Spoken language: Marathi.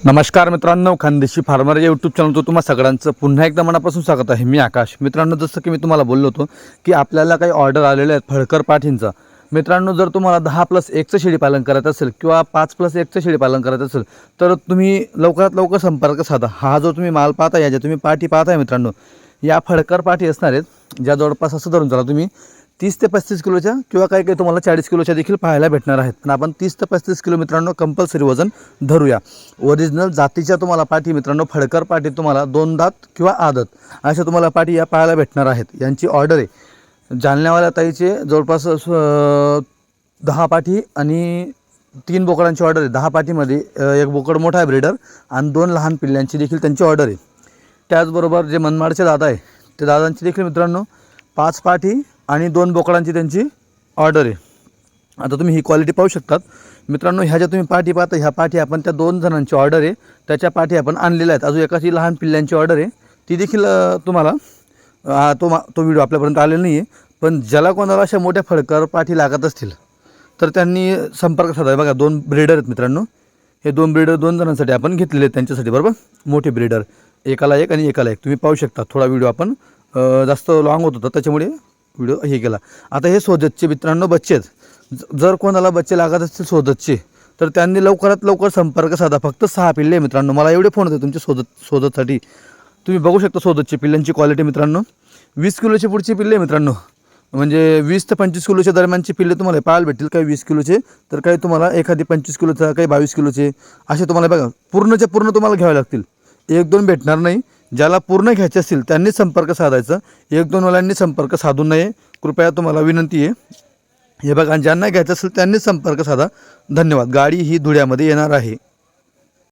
नमस्कार मित्रांनो, खानदेशी फार्मर या यूट्यूब चॅनलवर तुम्हा सगळ्यांचं पुन्हा एकदा मनापासून स्वागत आहे। मी आकाश। मित्रांनो, जसं की मी तुम्हाला बोललो होतो की आपल्याला काही ऑर्डर आलेले आहेत फळकर पाठींचा। मित्रांनो, जर तुम्हाला 10+1चं शेळी पालन करायचं असेल किंवा 5+1चं शेळी पालन करायचं असेल तर तुम्ही लवकरात लवकर संपर्क साधा। हा जो तुम्ही माल पाहता, या ज्या तुम्ही पाठी पाहताय मित्रांनो, या फळकर पाठी असणार आहेत, ज्या जवळपास असं धरून चला तुम्ही 30 ते 35 किलोच्या किंवा काही काही तुम्हाला 40 किलोच्या देखील पाहायला भेटणार आहेत। पण आपण 30 ते 35 किलो मित्रांनो कंपल्सरी वजन धरूया। ओरिजिनल जातीच्या तुम्हाला पाठी मित्रांनो, फळकर पाठी तुम्हाला 2 दात किंवा आदत अशा तुम्हाला पाठी या पाहायला भेटणार आहेत। यांची ऑर्डर आहे जालन्यावाल्या ताईचे जवळपास 10 पाठी आणि 3 बोकडांची ऑर्डर आहे। 10 पाठीमध्ये एक बोकड मोठा आहे ब्रीडर आणि 2 लहान पिल्ल्यांची देखील त्यांची ऑर्डर आहे। त्याचबरोबर जे मनमाडचे दादा आहे ते दादांची देखील मित्रांनो 5 पाठी आणि 2 बोकडांची त्यांची ऑर्डर आहे। आता तुम्ही ही क्वालिटी पाहू शकतात मित्रांनो। ह्या ज्या तुम्ही पाठी पाहता, ह्या पाठी आपण त्या 2 जणांची ऑर्डर आहे, त्याच्या पाठी आपण आणलेल्या आहेत। अजून एकाची लहान पिल्ल्यांची ऑर्डर आहे, ती देखील तुम्हाला तो व्हिडिओ आपल्यापर्यंत आलेला नाही आहे। पण ज्याला कोणाला अशा मोठ्या फळकर पाठी लागत असतील तर त्यांनी संपर्क साधावा। बघा 2 ब्रीडर आहेत मित्रांनो, हे 2 ब्रीडर 2 जणांसाठी आपण घेतलेले आहेत त्यांच्यासाठी, बरोबर। मोठे ब्रीडर, एकाला एक आणि एकाला एक तुम्ही पाहू शकता। थोडा व्हिडिओ आपण जास्त लॉंग होत होता त्याच्यामुळे व्हिडिओ हे केला। आता हे सोजतचे मित्रांनो बच्चे आहेत। जर कोणाला बच्चे लागत असतील सोजतचे तर त्यांनी लवकरात लवकर संपर्क साधा। फक्त 6 पिल्ले मित्रांनो, मला एवढे फोन होते तुमचे सोजतसाठी। तुम्ही बघू शकता सोजतची पिल्लांची क्वालिटी मित्रांनो। 20 किलोची पुढची पिल्ले मित्रांनो, म्हणजे 20 ते 25 किलोच्या दरम्यानची पिल्ले तुम्हाला पाहायला भेटतील। काही 20 किलोचे तर काही तुम्हाला एखादी 25 किलोचा, काही 22 किलोचे असे तुम्हाला बघा पूर्णच्या पूर्ण तुम्हाला घ्यावे लागतील। 1-2 भेटणार नाही। ज्याला पूर्ण घ्यायचे असतील त्यांनी संपर्क साधायचं, 1-2 वाल्यांनी संपर्क साधू नये, कृपया तुम्हाला विनंती आहे। हे बघा, ज्यांना घ्यायचं असेल त्यांनी संपर्क साधा। धन्यवाद। गाडी ही धुळ्यामध्ये येणार आहे।